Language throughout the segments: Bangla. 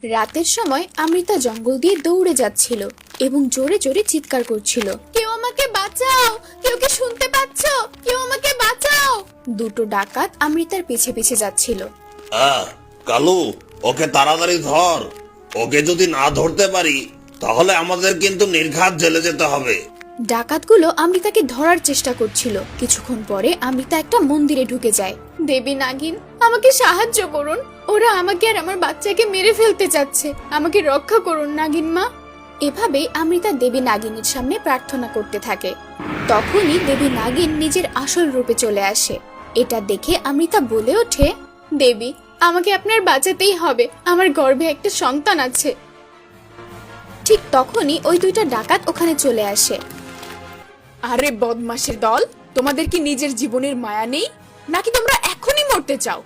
রাতের সময় অমৃতা জঙ্গল দিয়ে দৌড়ে যাচ্ছিল এবং জোরে জোরে চিৎকার করছিল, কেউ আমাকে বাঁচাও, কেউ কি শুনতে পাচ্ছ, কেউ আমাকে বাঁচাও। দুটো ডাকাত অমৃতার পিছে পিছে যাচ্ছিল। কালু, ওকে তাড়াতাড়ি ধর। ওকে যদি না ধরতে পারি তাহলে আমাদের কিন্তু নির্ঘাত জেলে যেতে হবে। ডাকাতগুলো অমৃতাকে ধরার চেষ্টা করছিল। কিছুক্ষণ পরে অমৃতা একটা মন্দিরে ঢুকে যায়। দেবী নাগিন, আমাকে সাহায্য করুন, ওরা আমাকে আর আমার বাচ্চাকে মেরে ফেলতে চাচ্ছে, আমাকে রক্ষা করুন নাগিন মা। এভাবে অমৃতা দেবী নাগিনের সামনে প্রার্থনা করতে থাকে। তখনই দেবী নাগিন নিজের আসল রূপে চলে আসে। এটা দেখে অমৃতা বলে ওঠে, দেবী, আমাকে আপনার বাঁচাতেই হবে, আমার গর্ভে একটা সন্তান আছে। ঠিক তখনই ওই দুইটা ডাকাত ওখানে চলে আসে। আরে বদমাশের দল, তোমাদের কি নিজের জীবনের মায়া নেই, নাকি তোমরা এখনই মরতে চাও?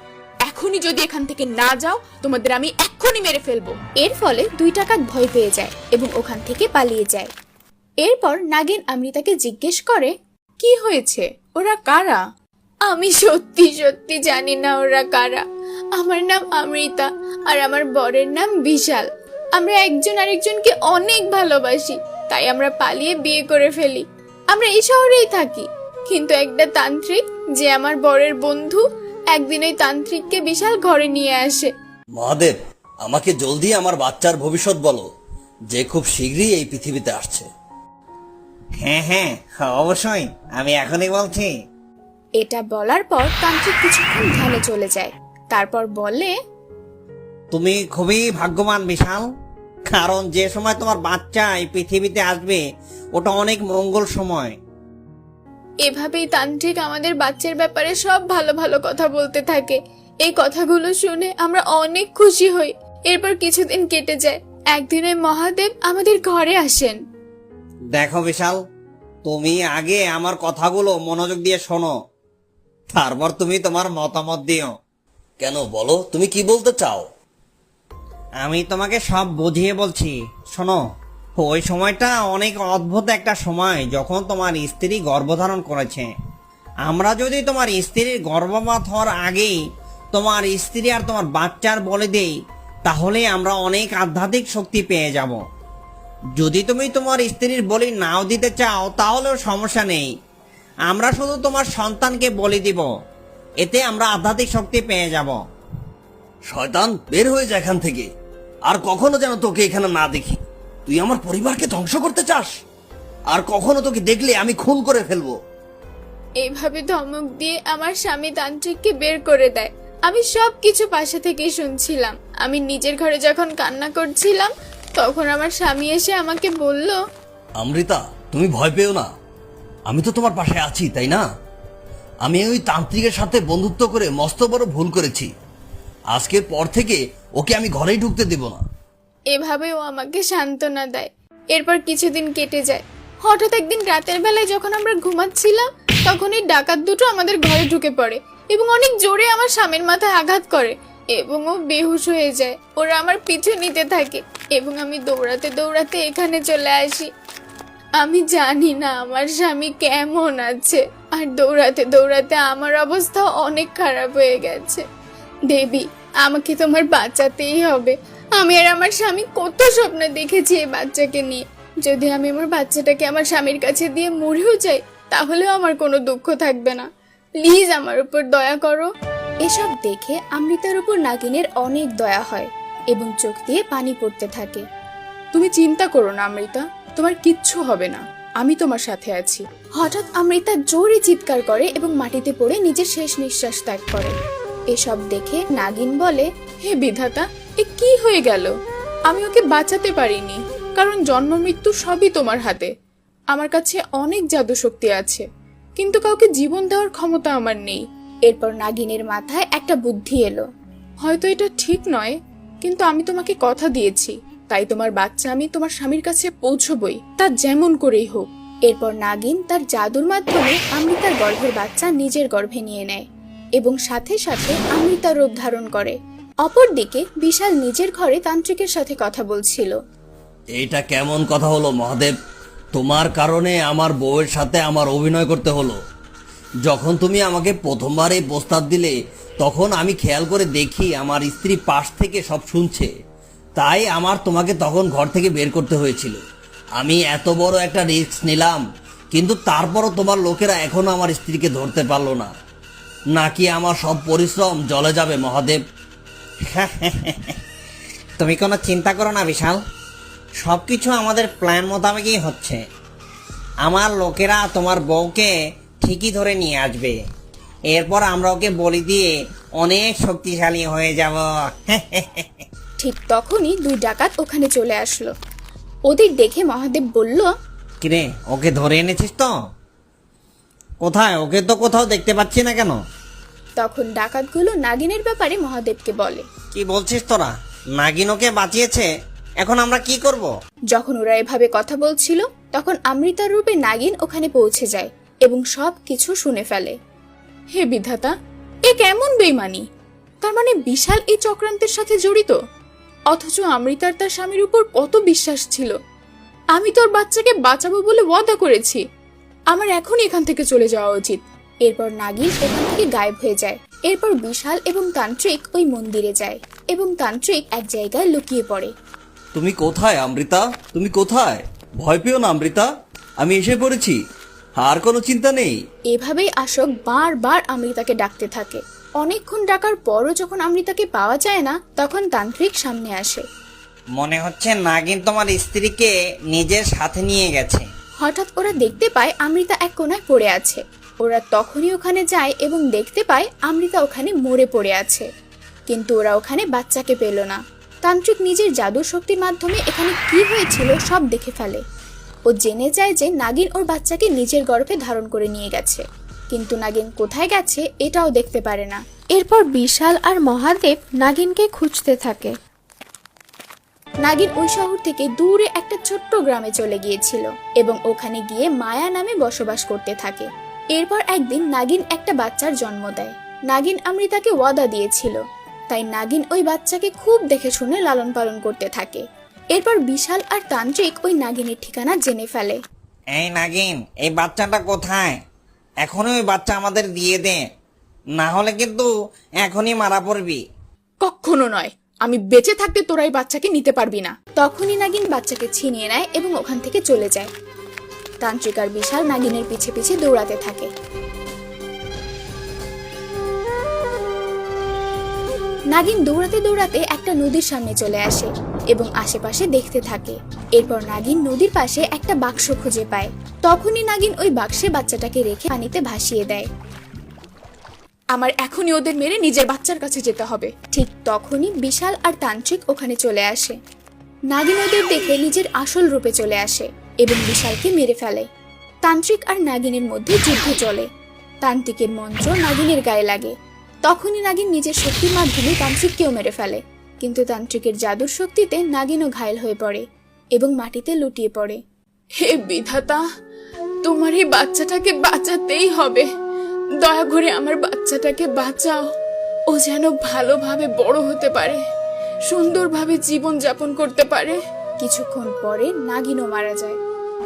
এখনই যদি এখান থেকে না যাও তোমাদের আমি এখনই মেরে ফেলবো। এর ফলে দুই ডাকাত ভয় পেয়ে যায় এবং ওখান থেকে পালিয়ে যায়। এরপর নাগিন অমৃতাকে জিজ্ঞেস করে, কি হয়েছে, ওরা কারা? আমি সত্যি সত্যি জানি না ওরা কারা। আমার নাম অমৃতা আর আমার বরের নাম বিশাল। আমরা একজন আরেকজনকে অনেক ভালোবাসি, তাই আমরা পালিয়ে বিয়ে করে ফেলি। আমরা এই শহরেই থাকি, কিন্তু একটা তান্ত্রিক যে আমার বরের বন্ধু একদিন ওই তান্ত্রিককে বিশাল ঘরে নিয়ে আসে। মহাদেব, আমাকে জলদি আমার বাচ্চার ভবিষ্যৎ বলো, যে খুব শীঘ্রই এই পৃথিবীতে আসছে। হ্যাঁ হ্যাঁ, অবশ্যই, আমি এখনই বলছি। এটা বলার পর তান্ত্রিক কিছুক্ষণ ধ্যানে চলে যায়। তারপর বলে, তুমি খুবই ভাগ্যবান বিশাল, কারণ যে সময় তোমার বাচ্চা এই পৃথিবীতে আসবে ওটা অনেক মঙ্গল সময়। এভাবেই তান্ত্রিক আমাদের বাচ্চার ব্যাপারে সব ভালো ভালো কথা বলতে থাকে। এই কথাগুলো শুনে আমরা অনেক খুশি হই। এরপর কিছুদিন কেটে যায়। একদিন ওই মহাদেব আমাদের ঘরে আসেন। দেখো বিশাল, তুমি আগে আমার কথাগুলো মনোযোগ দিয়ে শোনো, তারপর তুমি তোমার মতামত দিও। কেন, বলো, তুমি কি বলতে চাও? আমি তোমাকে সব বুঝিয়ে বলছি, শোনো। ওই সময়টা অনেক অদ্ভুত একটা সময়, যখন তোমার স্ত্রী গর্ভধারণ করেছে। আমরা যদি তোমার স্ত্রীর গর্ভপাত হওয়ার আগেই তোমার স্ত্রী আর তোমার বাচ্চার বলে দেই, তাহলে আমরা অনেক আধ্যাত্মিক শক্তি পেয়ে যাব। যদি তুমি তোমার স্ত্রীর বলি নাও দিতে চাও তাহলেও সমস্যা নেই, আমরা শুধু তোমার সন্তানকে বলি দিব, এতে আমরা আধ্যাত্মিক শক্তি পেয়ে যাব। শয়তান, বের হয়ে যায় এখান থেকে, আর কখনো যেন তোকে এখানে না দেখি। তুই আমার পরিবারকে ধ্বংস করতে চাস, আর কখনো তোকে দেখলে আমি খুন করে ফেলবো। এইভাবে ধমক দিয়ে আমার স্বামী তান্ত্রিককে বের করে দেয়। আমি সবকিছু পাশে থেকেই শুনছিলাম। আমি নিজের ঘরে যখন কান্না করছিলাম, তখন আমার স্বামী এসে আমাকে বলল, অমৃতা, তুমি ভয় পেও না, আমি তো তোমার পাশে আছি, তাই না? আমি ওই তান্ত্রিকের সাথে বন্ধুত্ব করে মস্ত বড় ভুল করেছি। আজকের পর থেকে ওকে আমি ঘরেই ঢুকতে দেব না। এভাবে ও আমাকে সান্ত্বনা দেয়। এরপর কিছুদিন কেটে যায়। হঠাৎ একদিন রাতের বেলায় যখন আমরা ঘুমাচ্ছিলাম, তখন এই ডাকাত দুটো আমাদের ঘরে ঢুকে পড়ে এবং অনেক জোরে আমার স্বামীর মাথায় আঘাত করে এবং ও বেহুশ হয়ে যায়। ওরা আমার পিছু নিতে থাকে এবং আমি দৌড়াতে দৌড়াতে এখানে চলে আসি। আমি জানি না আমার স্বামী কেমন আছে, আর দৌড়াতে দৌড়াতে আমার অবস্থা অনেক খারাপ হয়ে গেছে। দেবী, আমাকে তোমার বাঁচাতেই হবে। আমি আর আমার স্বামী কত স্বপ্ন দেখেছি এই বাচ্চাকে নিয়ে। যদি আমি আমার বাচ্চাটাকে আমার স্বামীর কাছে দিয়ে মরেও যাই, তাহলেও আমার কোনো দুঃখ থাকবে না। প্লিজ আমার উপর দয়া করো। এসব দেখে অমৃতার উপর নাগিনের অনেক দয়া হয় এবং চোখ দিয়ে পানি পড়তে থাকে। তুমি চিন্তা করো না অমৃতা, তোমার কিচ্ছু হবে না, আমি তোমার সাথে আছি। হঠাৎ অমৃতা জোরে চিৎকার করে এবং মাটিতে পড়ে নিজের শেষ নিঃশ্বাস ত্যাগ করে। এসব দেখে নাগিন বলে, হে বিধাতা, এ কি হয়ে গেল? আমি ওকে বাঁচাতে পারিনি, কারণ জন্ম মৃত্যু সবই তোমার হাতে। আমার কাছে অনেক জাদু শক্তি আছে, কিন্তু কাউকে জীবন দেওয়ার ক্ষমতা আমার নেই। এরপর নাগিনের মাথায় একটা বুদ্ধি এলো। হয়তো এটা ঠিক নয়, কিন্তু আমি তোমাকে কথা দিয়েছি, তাই তোমার বাচ্চা আমি তোমার স্বামীর কাছে পৌঁছবই, তা যেমন করেই হোক। এরপর নাগিন তার জাদুর মাধ্যমে অমৃতার গর্ভের বাচ্চা নিজের গর্ভে নিয়ে নেয় এবং সাথে সাথে অমৃতার রূপ ধারণ করে। অপরদিকে বিশাল নিজের ঘরে তান্ত্রিকের সাথে কথা বলছিল। এইটা কেমন কথা হলো মহাদেব? তোমার কারণে আমার বউয়ের সাথে আমার অভিনয় করতে হলো। যখন তুমি আমাকে প্রথমবার এই প্রস্তাব দিলে, তখন আমি খেয়াল করে দেখি আমার স্ত্রী পাশ থেকে সব শুনছে। তাই আমার তোমাকে তখন ঘর থেকে বের করতে হয়েছিল। আমি এত বড় একটা রিস্ক নিলাম, কিন্তু তারপরও তোমার লোকেরা এখনো আমার স্ত্রীকে ধরতে পারলো না। নাকি আমার সব পরিশ্রম জলে যাবে মহাদেব? তুমি কোনো চিন্তা করো না বিশাল, সবকিছু আমাদের প্ল্যান মোতাবেকই হচ্ছে। আমার লোকেরা তোমার বউকে ঠিকই ধরে নিয়ে আসবে, এরপর আমরা ওকে বলি দিয়ে অনেক শক্তিশালী হয়ে যাব। ঠিক তখনই দুই ডাকাত ওখানে চলে আসলো। ওদের দেখে মহাদেব বলল, কিরে, ওকে ধরে এনেছিস তো? কোথায়? ওকে তো কোথাও দেখতে পাচ্ছি না কেন? তখন ডাকাতগুলো নাগিনের ব্যাপারে মহাদেবকে বলে। কি বলছিস তোরা? নাগিন ওকে বাঁচিয়েছে, এখন আমরা কি করব? যখন ওরা এভাবে কথা বলছিল তখন অমৃতার রূপে নাগিন ওখানে পৌঁছে যায় এবং সব কিছু শুনে ফেলে। হে বিধাতা, এ কেমন বেইমানি! তার মানে বিশাল এই চক্রান্তের সাথে জড়িত, অথচ অমৃতার তার স্বামীর উপর কত বিশ্বাস ছিল। আমি তোর বাচ্চাকে বাঁচাবো বলে ওয়াদা করেছি। আমার এখনই এখান থেকে চলে যাওয়া উচিত। এরপর নাগিন ওখান থেকে গায়েব হয়ে যায়। এরপর বিশাল এবং তান্ত্রিক ওই মন্দিরে যায় এবং তান্ত্রিক এক জায়গায় লুকিয়ে পড়ে। তুমি কোথায় অমৃতা? তুমি কোথায়? ভয় পেও না অমৃতা, আমি এসে পড়েছি, আর কোনো চিন্তা নেই। এভাবেই আশোক বারবার অমৃতাকে ডাকতে থাকে। অনেকক্ষণ ডাকার পরও যখন অমৃতাকে পাওয়া যায় না, তখন তান্ত্রিক সামনে আসে। মনে হচ্ছে নাগিন তোমার স্ত্রীকে নিজের সাথে নিয়ে গেছে। হঠাৎ ওরা দেখতে পায় অমৃতা এক কোণায় পড়ে আছে। ওরা তখনই ওখানে যায় এবং দেখতে পায় অমৃতা ওখানে মরে পড়ে আছে, কিন্তু ওরা ওখানে বাচ্চাকে পেল না। তান্ত্রিক নিজের জাদুর শক্তির মাধ্যমে এখানে কি হয়েছিল সব দেখে ফেলে। ও জেনে যায় যে নাগিন ওর বাচ্চাকে নিজের গর্ভে ধারণ করে নিয়ে গেছে, কিন্তু নাগিন কোথায় গেছে এটাও দেখতে পারে না। এরপর বিশাল আর মহাদেব নাগিনকে খুঁজতে থাকে। নাগিন ওই শহর থেকে দূরে একটা ছোট্ট গ্রামে চলে গিয়েছিল এবং ওখানে গিয়ে মায়া নামে বসবাস করতে থাকে। এরপর একদিন নাগিন একটা বাচ্চার জন্ম দেয়। নাগিন অমৃতাকে ওয়াদা দিয়েছিল, তাই নাগিন ওই বাচ্চাকে খুব দেখে শুনে লালন পালন করতে থাকে। এরপর বিশাল আর তান্ত্রিক ওই নাগিনের ঠিকানা জেনে ফেলে। এই নাগিন, এই বাচ্চাটা কোথায়? এখনই ওই বাচ্চা আমাদের দিয়ে দে, না হলে কিন্তু এখনই মারা পড়বি। কখনো নয়, আমি বেঁচে থাকতে তোরা এই বাচ্চাকে নিতে পারবি না। তখনই নাগিন বাচ্চাকে ছিনিয়ে নেয় এবং ওখান থেকে চলে যায়। তান্ত্রিক আর বিশাল নাগিনের পিছে পিছে দৌড়াতে থাকে। নাগিন দৌড়াতে দৌড়াতে একটা নদীর সামনে চলে আসে এবং আশেপাশে দেখতে থাকে। এরপর নাগিন নদীর পাশে একটা বাক্স খুঁজে পায়। তখনই নাগিন ওই বাক্সে বাচ্চাটাকে রেখে পানিতে ভাসিয়ে দেয়। আমার এখনই ওদের মেরে নিজের বাচ্চার কাছে যেতে হবে। ঠিক তখনই বিশাল আর তান্ত্রিক ওখানে চলে আসে। নাগিন ওদের দেখে নিজের আসল রূপে চলে আসে এবং বিশালকে মেরে ফেলে। তান্ত্রিক আর নাগিনের মধ্যে যুদ্ধ চলে। তান্ত্রিকের মন্ত্র নাগিনের গায়ে লাগে। তখনই নাগিন নিজের শক্তির মাধ্যমে তান্ত্রিককেও মেরে ফেলে, কিন্তু তান্ত্রিকের জাদুর শক্তিতে নাগিনও ঘায়েল হয়ে পড়ে এবং মাটিতে লুটিয়ে পড়ে। হে বিধাতা, তোমার এই বাচ্চাটাকে বাঁচাতেই হবে। দয়া করে আমার বাচ্চাটাকে বাঁচাও। ও যেন ভালোভাবে বড় হতে পারে, সুন্দরভাবে জীবন যাপন করতে পারে। কিছুক্ষণ পরে নাগিনও মারা যায়।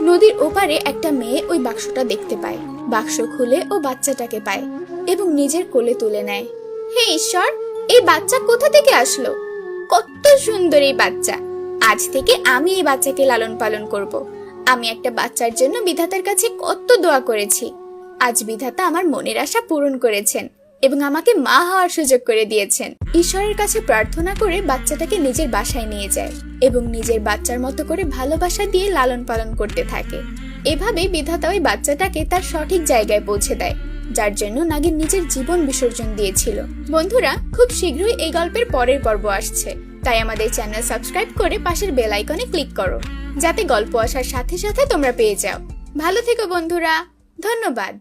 নদীর ওপারে একটা মেয়ে ওই বাক্সটা দেখতে পায়। বাক্স খুলে ও বাচ্চাটাকে পায় এবং নিজের কোলে তুলে নেয়। হে ঈশ্বর, এই বাচ্চা কোথা থেকে আসলো? কত সুন্দর এই বাচ্চা! আজ থেকে আমি এই বাচ্চাকে লালন পালন করব। আমি একটা বাচ্চার জন্য বিধাতার কাছে কত দোয়া করেছি। আজ বিধাতা আমার মনের আশা পূরণ করেছেন এবং আমাকে মা হওয়ার সুযোগ করে দিয়েছেন। ঈশ্বরের কাছে প্রার্থনা করে বাচ্চাটাকে নিজের বাসায় নিয়ে যায় এবং নিজের বাচ্চার মতো করে ভালোবাসা দিয়ে লালন পালন করতে থাকে। এভাবে বিধাতা ওই বাচ্চাটাকে তার সঠিক জায়গায় পৌঁছে দেয়, যার জন্য নাগিন নিজের জীবন বিসর্জন দিয়েছিল। বন্ধুরা, খুব শীঘ্রই এই গল্পের পরের পর্ব আসছে, তাই আমাদের চ্যানেল সাবস্ক্রাইব করে পাশের বেল আইকনে ক্লিক করো, যাতে গল্প আসার সাথে সাথে তোমরা পেয়ে যাও। ভালো থেকো বন্ধুরা, ধন্যবাদ।